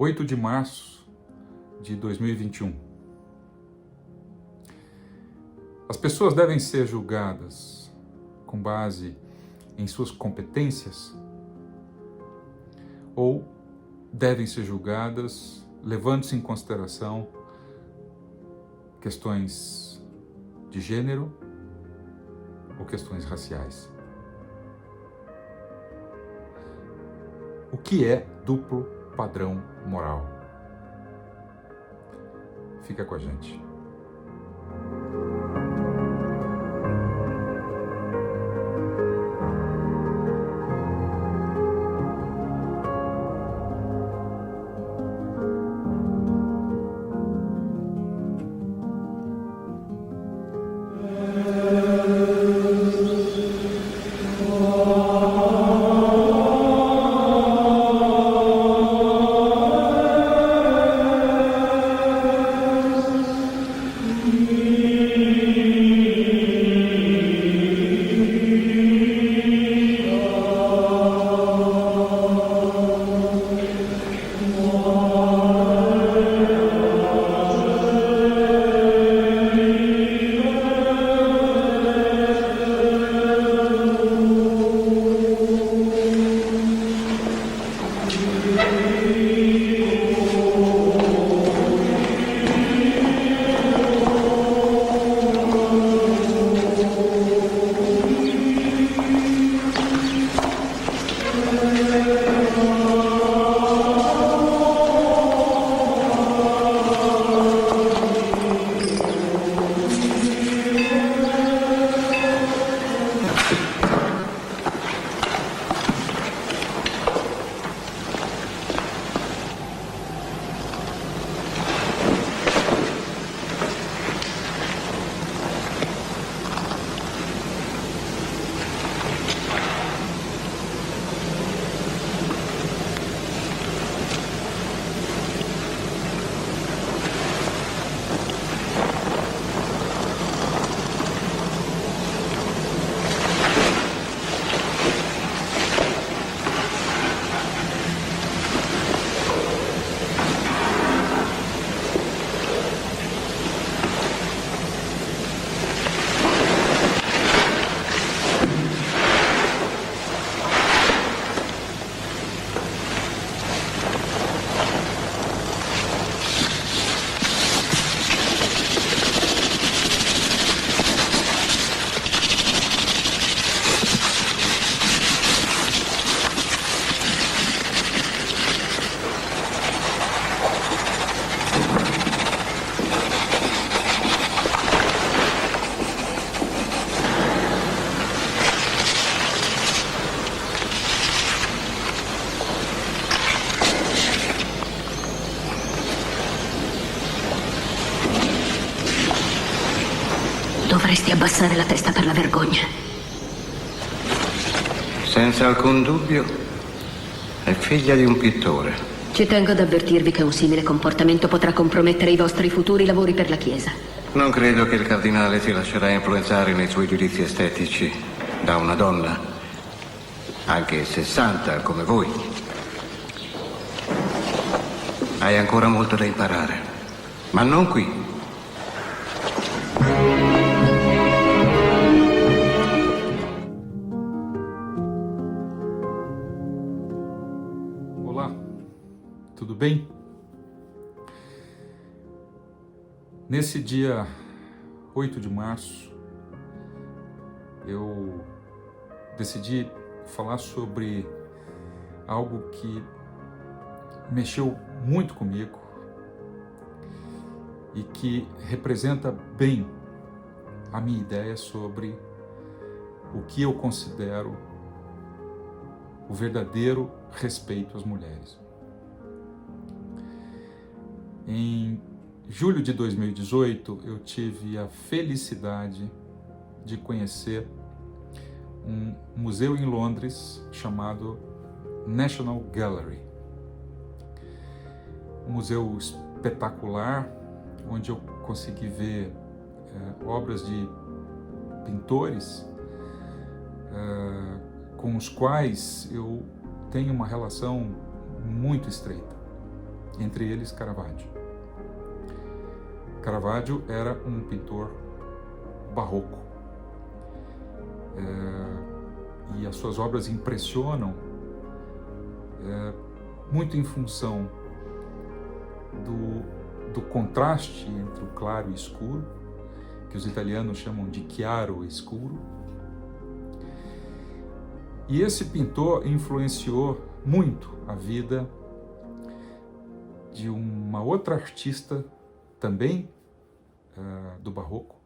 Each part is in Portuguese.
8 de março de 2021. As pessoas devem ser julgadas com base em suas competências ou devem ser julgadas levando-se em consideração questões de gênero ou questões raciais? O que é duplo padrão moral? Fica com a gente. Dovresti abbassare la testa per la vergogna. Senza alcun dubbio, è figlia di un pittore. Ci tengo ad avvertirvi che un simile comportamento potrà compromettere i vostri futuri lavori per la Chiesa. Non credo che il cardinale ti lascerà influenzare nei suoi giudizi estetici da una donna, anche se santa come voi. Hai ancora molto da imparare, ma non qui. Olá, tudo bem? Nesse dia 8 de março, eu decidi falar sobre algo que mexeu muito comigo e que representa bem a minha ideia sobre o que eu considero o verdadeiro respeito às mulheres. Em julho de 2018, eu tive a felicidade de conhecer um museu em Londres chamado National Gallery. Um museu espetacular, onde eu consegui ver obras de pintores com os quais eu tenho uma relação muito estreita. entre eles Caravaggio. Caravaggio era um pintor barroco, e as suas obras impressionam muito em função do contraste entre o claro e o escuro, que os italianos chamam de chiaro e escuro. E esse pintor influenciou muito a vida de uma outra artista também do barroco,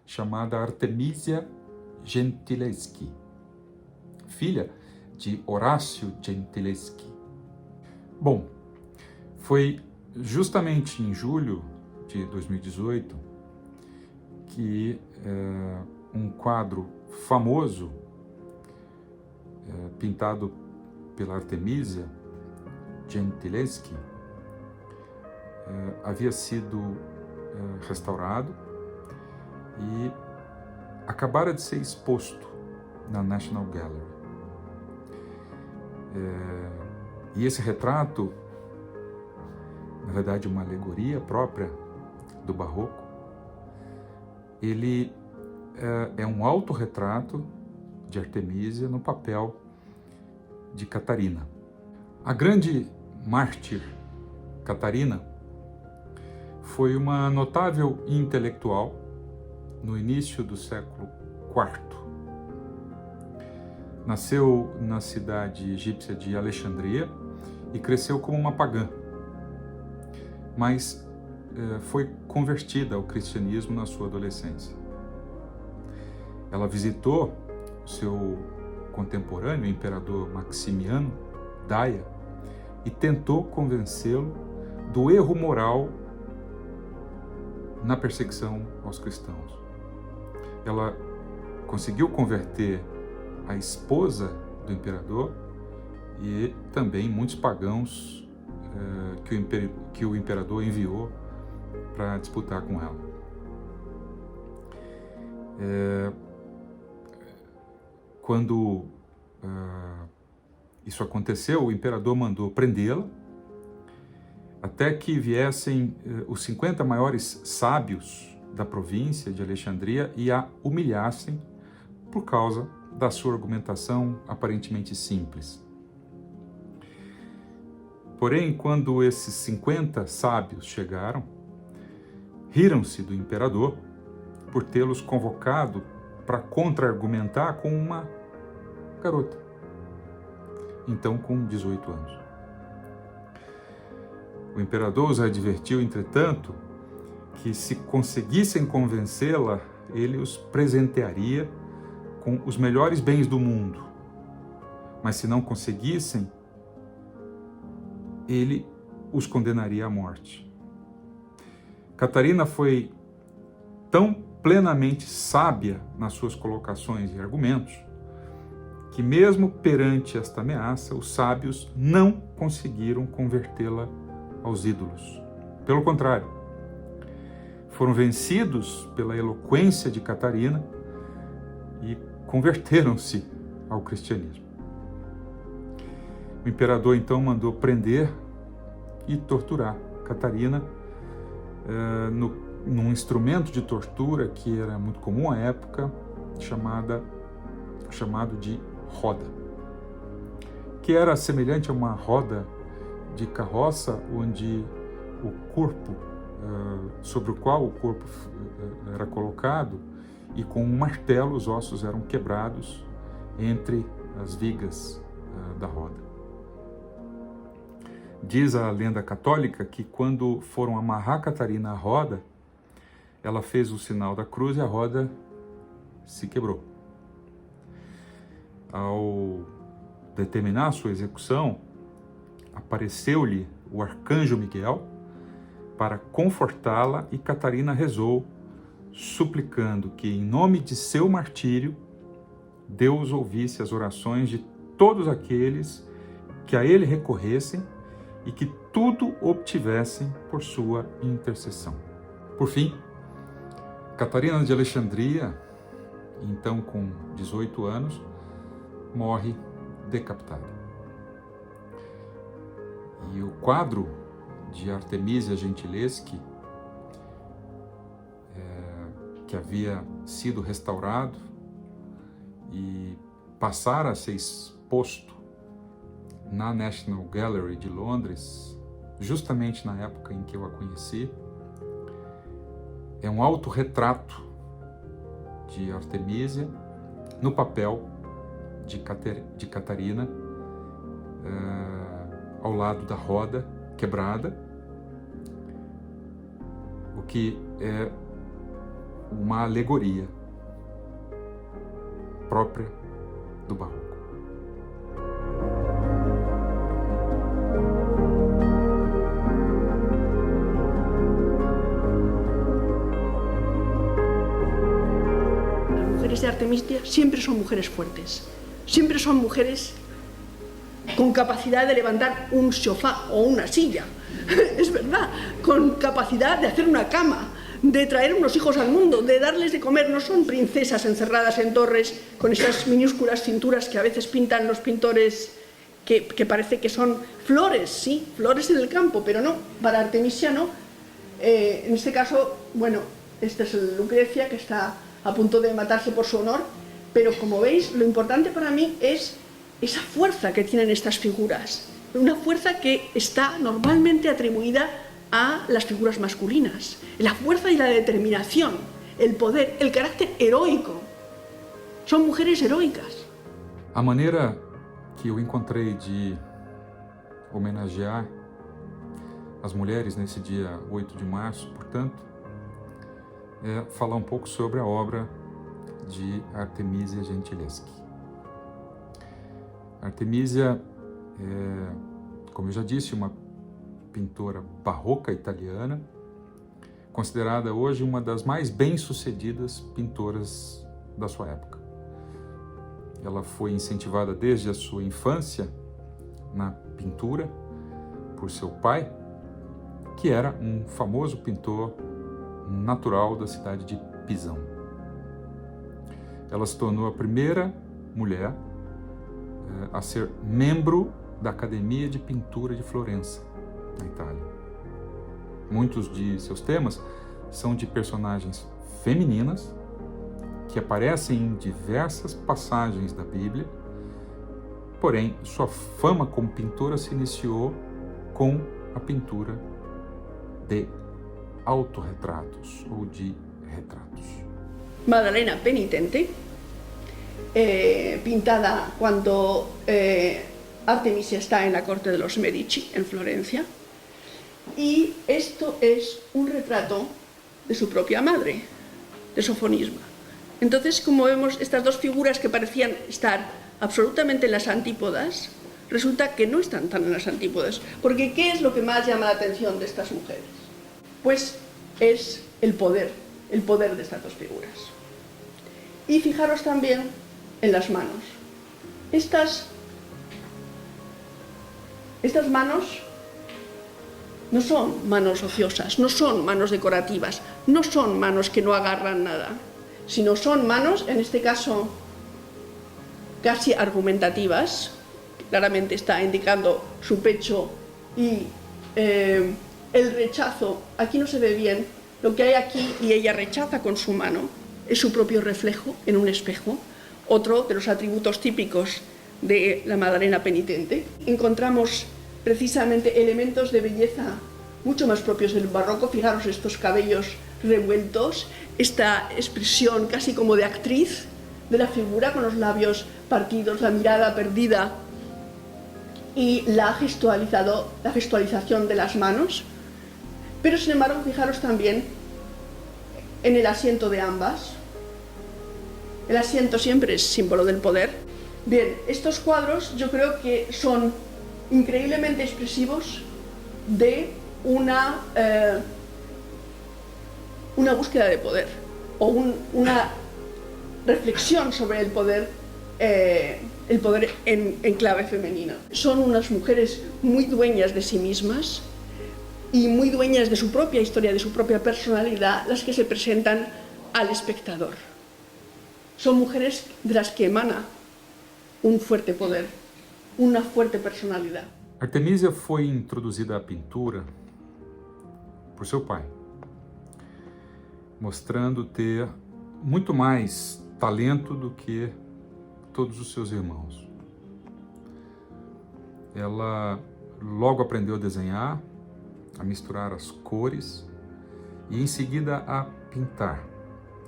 chamada Artemisia Gentileschi, filha de Orazio Gentileschi. Bom, foi justamente em julho de 2018 que um quadro famoso, pintado pela Artemisia Gentileschi, havia sido restaurado e acabara de ser exposto na National Gallery. E esse retrato, na verdade uma alegoria própria do barroco, ele é um autorretrato de Artemisia no papel de Catarina. A grande mártir Catarina foi uma notável intelectual no início do século IV. Nasceu na cidade egípcia de Alexandria e cresceu como uma pagã, mas foi convertida ao cristianismo na sua adolescência. Ela visitou seu contemporâneo, o imperador Maximiano Daia, e tentou convencê-lo do erro moral na perseguição aos cristãos. Ela conseguiu converter a esposa do imperador e também muitos pagãos que o imperador enviou para disputar com ela. Quando isso aconteceu, o imperador mandou prendê-la até que viessem os 50 maiores sábios da província de Alexandria e a humilhassem por causa da sua argumentação aparentemente simples. Porém, quando esses 50 sábios chegaram, riram-se do imperador por tê-los convocado para contra-argumentar com uma garota, então com 18 anos. O imperador os advertiu, entretanto, que se conseguissem convencê-la, ele os presentearia com os melhores bens do mundo. Mas se não conseguissem, ele os condenaria à morte. Catarina foi tão plenamente sábia nas suas colocações e argumentos, que mesmo perante esta ameaça, os sábios não conseguiram convertê-la aos ídolos. Pelo contrário, foram vencidos pela eloquência de Catarina e converteram-se ao cristianismo. O imperador então mandou prender e torturar Catarina num instrumento de tortura que era muito comum à época, chamado de roda, que era semelhante a uma roda de carroça onde o corpo, sobre o qual o corpo era colocado, e com um martelo os ossos eram quebrados entre as vigas da roda. Diz a lenda católica que quando foram amarrar Catarina à roda, ela fez o sinal da cruz e a roda se quebrou. Ao determinar a sua execução, apareceu-lhe o arcanjo Miguel para confortá-la e Catarina rezou, suplicando que, em nome de seu martírio, Deus ouvisse as orações de todos aqueles que a ele recorressem e que tudo obtivessem por sua intercessão. Por fim, Catarina de Alexandria, então com 18 anos, morre decapitada. E o quadro de Artemisia Gentileschi, que havia sido restaurado e passara a ser exposto na National Gallery de Londres, justamente na época em que eu a conheci. É um autorretrato de Artemisia no papel de Catarina, ao lado da roda quebrada, o que é uma alegoria própria do barroco. Las mujeres de Artemisia siempre son mujeres fuertes, siempre son mujeres con capacidad de levantar un sofá o una silla, es verdad, con capacidad de hacer una cama, de traer unos hijos al mundo, de darles de comer. No son princesas encerradas en torres con esas minúsculas cinturas que a veces pintan los pintores, que parece que son flores, sí, flores en el campo, pero no, para Artemisia no. En este caso, bueno, esta es Lucrecia, que está a punto de matarse por su honor, pero como veis, lo importante para mí es esa fuerza que tienen estas figuras, una fuerza que está normalmente atribuida a las figuras masculinas, la fuerza y la determinación, el poder, el carácter heroico. Son mujeres heroicas. A maneira que eu encontrei de homenagear as mulheres nesse dia 8 de março, portanto, é falar um pouco sobre a obra de Artemisia Gentileschi. Artemisia é, como eu já disse, uma pintora barroca italiana, considerada hoje uma das mais bem-sucedidas pintoras da sua época. Ela foi incentivada desde a sua infância na pintura por seu pai, que era um famoso pintor natural da cidade de Pisão. Ela se tornou a primeira mulher a ser membro da Academia de Pintura de Florença, na Itália. Muitos de seus temas são de personagens femininas que aparecem em diversas passagens da Bíblia, porém, sua fama como pintora se iniciou com a pintura de autorretratos ou de retratos. Madalena Penitente, pintada cuando Artemisia está en la corte de los Medici, en Florencia, y esto es un retrato de su propia madre, de Sofonisba. Entonces, como vemos, estas dos figuras que parecían estar absolutamente en las antípodas, resulta que no están tan en las antípodas, porque ¿qué es lo que más llama la atención de estas mujeres? Pues es el poder de estas dos figuras. Y fijaros también en las manos. Estas manos no son manos ociosas, no son manos decorativas, no son manos que no agarran nada, sino son manos, en este caso, casi argumentativas. Claramente está indicando su pecho y el rechazo. Aquí no se ve bien, lo que hay aquí, y ella rechaza con su mano, es su propio reflejo en un espejo, otro de los atributos típicos de la Madalena Penitente. Encontramos precisamente elementos de belleza mucho más propios del barroco. Fijaros estos cabellos revueltos, esta expresión casi como de actriz de la figura, con los labios partidos, la mirada perdida, y la gestualización de las manos. Pero sin embargo, fijaros también en el asiento de ambas. El asiento siempre es símbolo del poder. Bien, estos cuadros yo creo que son increíblemente expresivos de una búsqueda de poder, o una reflexión sobre el poder en clave femenina. Son unas mujeres muy dueñas de sí mismas y muy dueñas de su propia historia, de su propia personalidad, las que se presentan al espectador. Son mujeres de las que emana un fuerte poder, una fuerte personalidad. Artemisia foi introduzida à pintura por seu pai, mostrando ter muito mais talento do que todos os seus irmãos. Ela logo aprendeu a desenhar, a misturar as cores e em seguida a pintar,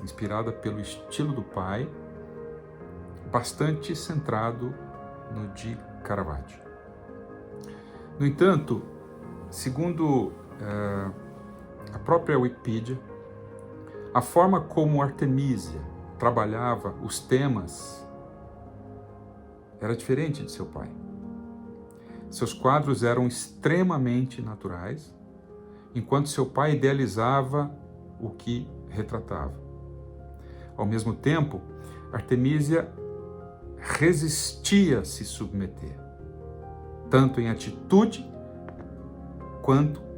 inspirada pelo estilo do pai, bastante centrado no de Caravaggio. No entanto, segundo a própria Wikipedia, a forma como Artemisia trabalhava os temas era diferente de seu pai. Seus quadros eram extremamente naturais, enquanto seu pai idealizava o que retratava. Ao mesmo tempo, Artemisia resistia a se submeter, tanto em atitude quanto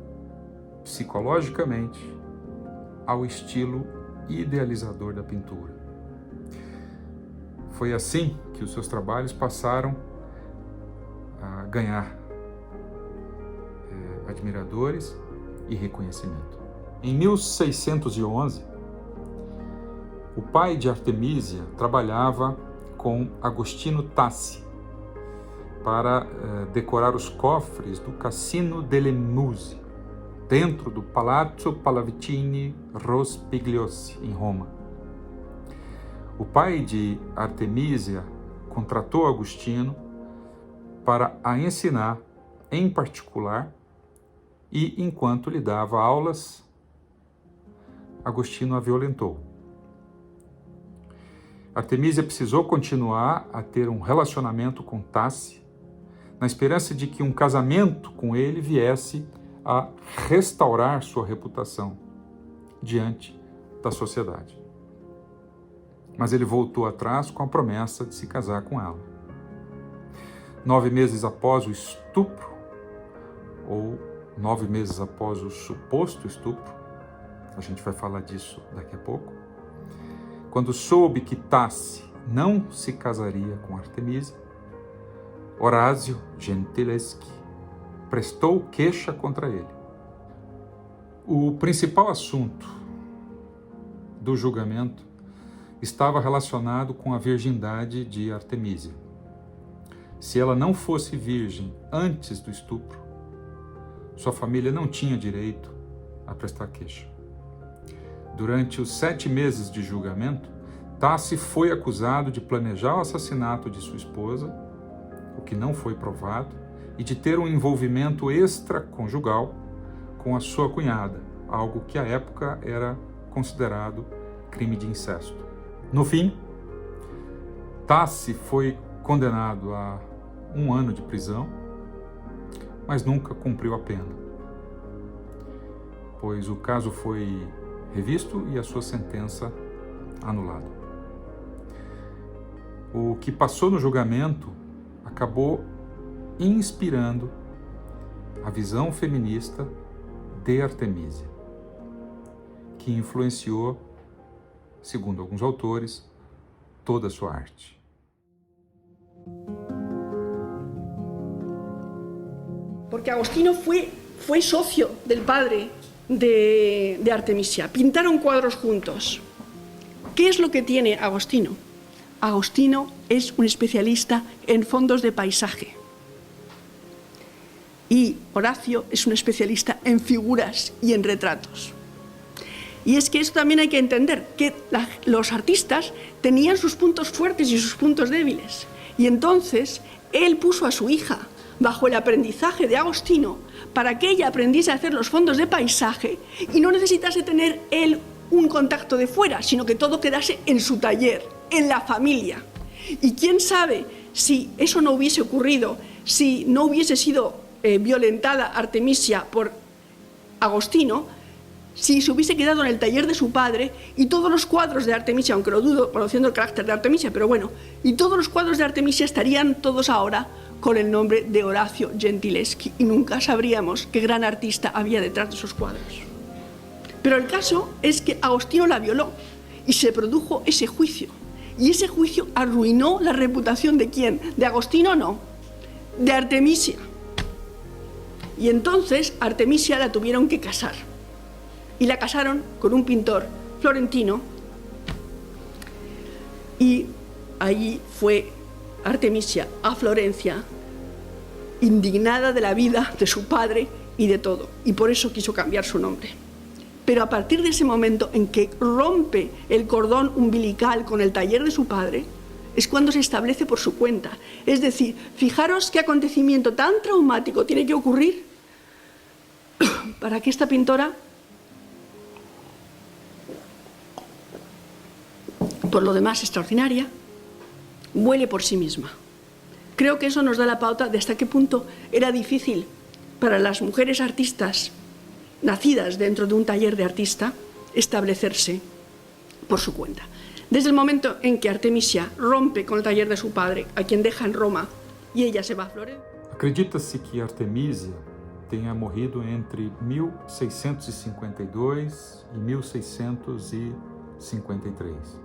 psicologicamente, ao estilo idealizador da pintura. Foi assim que os seus trabalhos passaram a ganhar admiradores e reconhecimento. Em 1611, o pai de Artemisia trabalhava com Agostino Tassi para decorar os cofres do Cassino delle Muse, dentro do Palazzo Pallavicini Rospigliosi, em Roma. O pai de Artemisia contratou Agostino para a ensinar em particular e, enquanto lhe dava aulas, Agostino a violentou. Artemisia precisou continuar a ter um relacionamento com Tassi, na esperança de que um casamento com ele viesse a restaurar sua reputação diante da sociedade. Mas ele voltou atrás com a promessa de se casar com ela. 9 meses após o estupro, ou 9 meses após o suposto estupro, a gente vai falar disso daqui a pouco, quando soube que Tassi não se casaria com Artemisia, Orazio Gentileschi prestou queixa contra ele. O principal assunto do julgamento estava relacionado com a virgindade de Artemisia. Se ela não fosse virgem antes do estupro, sua família não tinha direito a prestar queixa. Durante os 7 meses de julgamento, Tassi foi acusado de planejar o assassinato de sua esposa, o que não foi provado, e de ter um envolvimento extraconjugal com a sua cunhada, algo que à época era considerado crime de incesto. No fim, Tassi foi condenado a 1 ano de prisão, mas nunca cumpriu a pena, pois o caso foi revisto e a sua sentença anulada. O que passou no julgamento acabou inspirando a visão feminista de Artemisia, que influenciou, segundo alguns autores, toda a sua arte. Porque Agostino fue socio del padre de Artemisia. Pintaron cuadros juntos. ¿Qué es lo que tiene Agostino? Agostino es un especialista en fondos de paisaje. Y Horacio es un especialista en figuras y en retratos. Y es que esto también hay que entender, que los artistas tenían sus puntos fuertes y sus puntos débiles. Y entonces él puso a su hija bajo el aprendizaje de Agostino para que ella aprendiese a hacer los fondos de paisaje y no necesitase tener él un contacto de fuera, sino que todo quedase en su taller, en la familia. Y quién sabe si eso no hubiese ocurrido, si no hubiese sido violentada Artemisia por Agostino, si se hubiese quedado en el taller de su padre y todos los cuadros de Artemisia, aunque lo dudo, conociendo el carácter de Artemisia, pero bueno, y todos los cuadros de Artemisia estarían todos ahora con el nombre de Orazio Gentileschi y nunca sabríamos qué gran artista había detrás de esos cuadros. Pero el caso es que Agostino la violó y se produjo ese juicio. Y ese juicio arruinó la reputación ¿de quién? ¿De Agostino? No, de Artemisia. Y entonces Artemisia la tuvieron que casar. y la casaron con un pintor florentino, y allí fue Artemisia a Florencia, indignada de la vida de su padre y de todo, y por eso quiso cambiar su nombre. Pero a partir de ese momento en que rompe el cordón umbilical con el taller de su padre, es cuando se establece por su cuenta. Es decir, fijaros qué acontecimiento tan traumático tiene que ocurrir para que esta pintora, por lo demás extraordinaria, vuele por sí misma. Creo que eso nos da la pauta de hasta qué punto era difícil para las mujeres artistas nacidas dentro de un taller de artista establecerse por su cuenta. Desde el momento en que Artemisia rompe con el taller de su padre, a quien deja en Roma, y ella se va a Florencia. Acredita-se que Artemisia tenha morrido entre 1652 e 1653.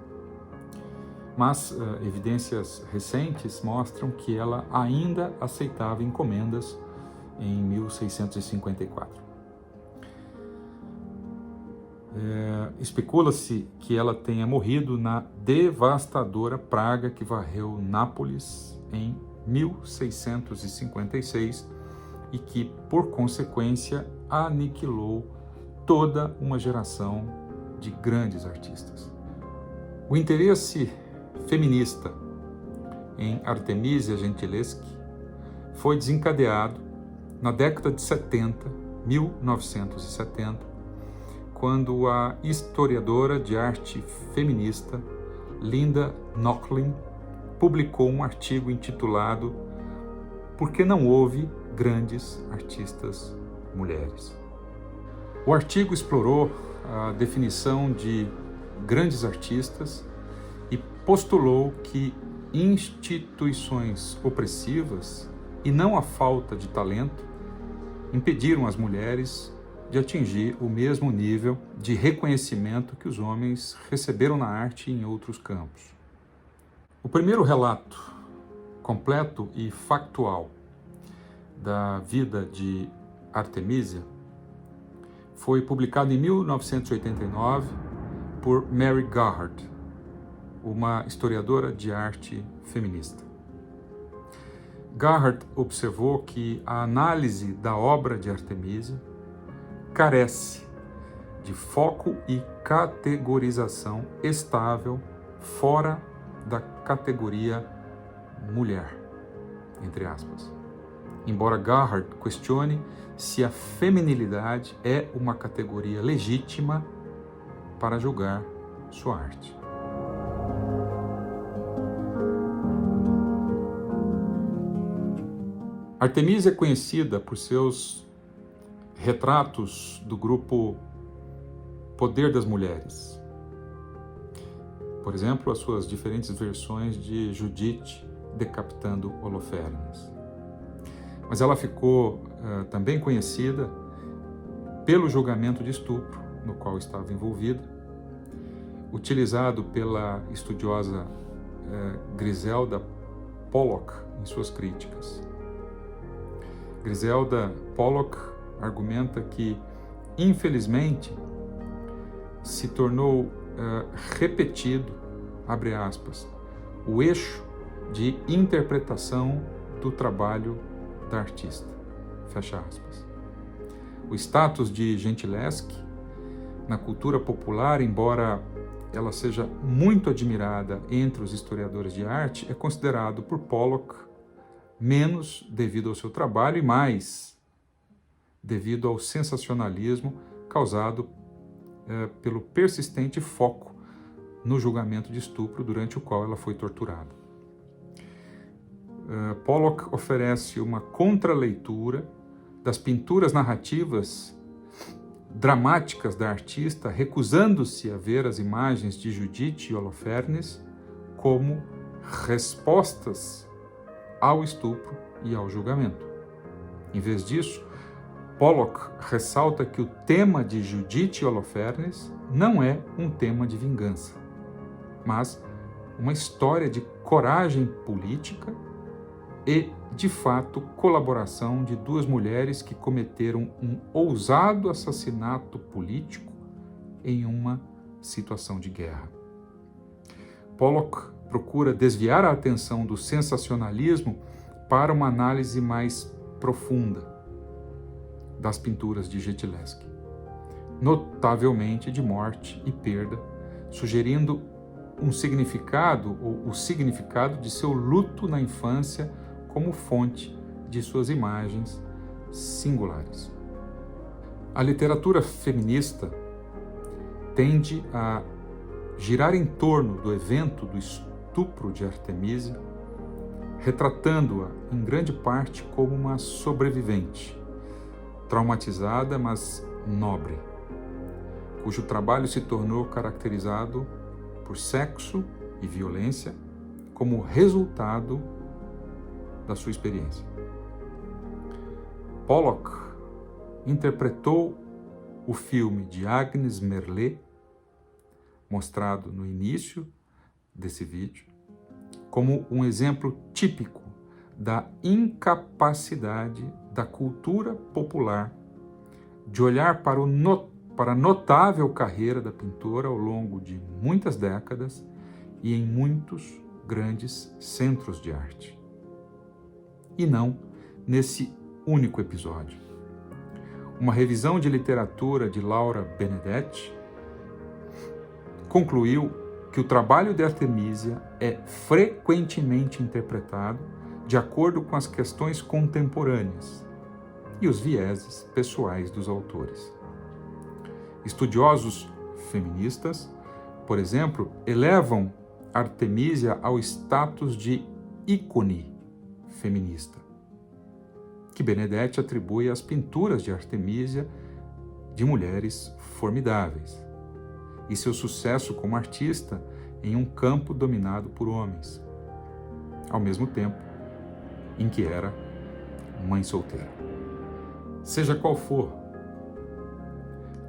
Mas evidências recentes mostram que ela ainda aceitava encomendas em 1654. Especula-se que ela tenha morrido na devastadora praga que varreu Nápoles em 1656 e que, por consequência, aniquilou toda uma geração de grandes artistas. O interesse feminista em Artemisia Gentileschi foi desencadeado na década de 1970, quando a historiadora de arte feminista Linda Nochlin publicou um artigo intitulado Por que não houve grandes artistas mulheres? O artigo explorou a definição de grandes artistas e postulou que instituições opressivas e não a falta de talento impediram as mulheres de atingir o mesmo nível de reconhecimento que os homens receberam na arte e em outros campos. O primeiro relato completo e factual da vida de Artemisia foi publicado em 1989 por Mary Garrard, uma historiadora de arte feminista. Garrard observou que a análise da obra de Artemisia carece de foco e categorização estável fora da categoria mulher, entre aspas. Embora Garrard questione se a feminilidade é uma categoria legítima para julgar sua arte. Artemisia é conhecida por seus retratos do grupo Poder das Mulheres. Por exemplo, as suas diferentes versões de Judite decapitando Holofernes. Mas ela ficou também conhecida pelo julgamento de estupro no qual estava envolvida, utilizado pela estudiosa Griselda Pollock em suas críticas. Griselda Pollock argumenta que, infelizmente, se tornou repetido, abre aspas, o eixo de interpretação do trabalho da artista, fecha aspas. O status de Gentileschi na cultura popular, embora ela seja muito admirada entre os historiadores de arte, é considerado por Pollock menos devido ao seu trabalho e mais devido ao sensacionalismo causado pelo persistente foco no julgamento de estupro durante o qual ela foi torturada. Pollock oferece uma contraleitura das pinturas narrativas dramáticas da artista, recusando-se a ver as imagens de Judite e Holofernes como respostas ao estupro e ao julgamento. Em vez disso, Pollock ressalta que o tema de Judite e Holofernes não é um tema de vingança, mas uma história de coragem política e, de fato, colaboração de duas mulheres que cometeram um ousado assassinato político em uma situação de guerra. Pollock procura desviar a atenção do sensacionalismo para uma análise mais profunda das pinturas de Gentileschi, notavelmente de morte e perda, sugerindo um significado ou o significado de seu luto na infância como fonte de suas imagens singulares. A literatura feminista tende a girar em torno do evento do estupro de Artemisia, retratando-a em grande parte como uma sobrevivente, traumatizada, mas nobre, cujo trabalho se tornou caracterizado por sexo e violência como resultado da sua experiência. Pollock interpretou o filme de Agnes Merlet, mostrado no início desse vídeo, como um exemplo típico da incapacidade da cultura popular de olhar para a notável carreira da pintora ao longo de muitas décadas e em muitos grandes centros de arte. E não nesse único episódio. Uma revisão de literatura de Laura Benedetti concluiu que o trabalho de Artemisia é frequentemente interpretado de acordo com as questões contemporâneas e os vieses pessoais dos autores. Estudiosos feministas, por exemplo, elevam Artemisia ao status de ícone feminista, que Benedetti atribui às pinturas de Artemisia de mulheres formidáveis, e seu sucesso como artista em um campo dominado por homens, ao mesmo tempo em que era mãe solteira. Seja qual for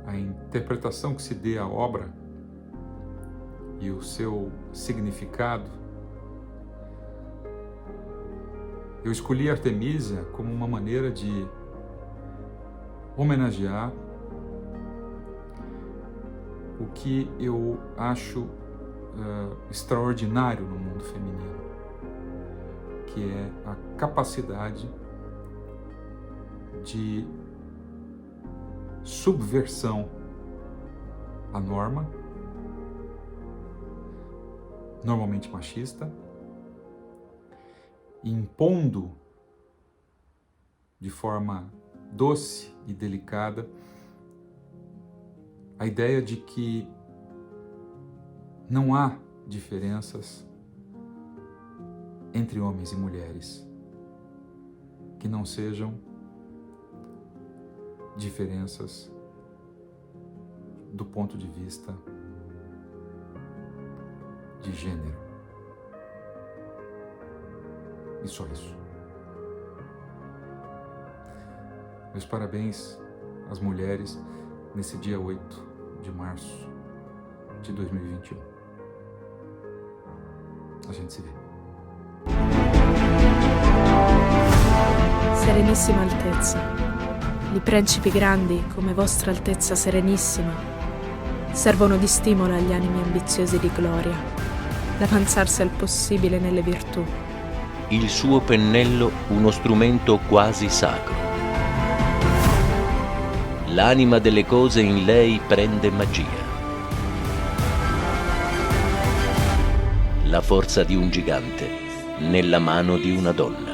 a interpretação que se dê à obra e o seu significado, eu escolhi Artemisia como uma maneira de homenagear o que eu acho extraordinário no mundo feminino, que é a capacidade de subversão à norma, normalmente machista, impondo de forma doce e delicada a ideia de que não há diferenças entre homens e mulheres que não sejam diferenças do ponto de vista de gênero. E só isso. Meus parabéns às mulheres nesse dia 8 de março de 2021. A gente se vê. Serenissima Altezza, i principi grandi come Vostra Altezza Serenissima servono di stimolo agli animi ambiziosi di gloria, d'avanzarsi al possibile nelle virtù. Il suo pennello uno strumento quasi sacro. L'anima delle cose in lei prende magia. La forza di un gigante nella mano di una donna.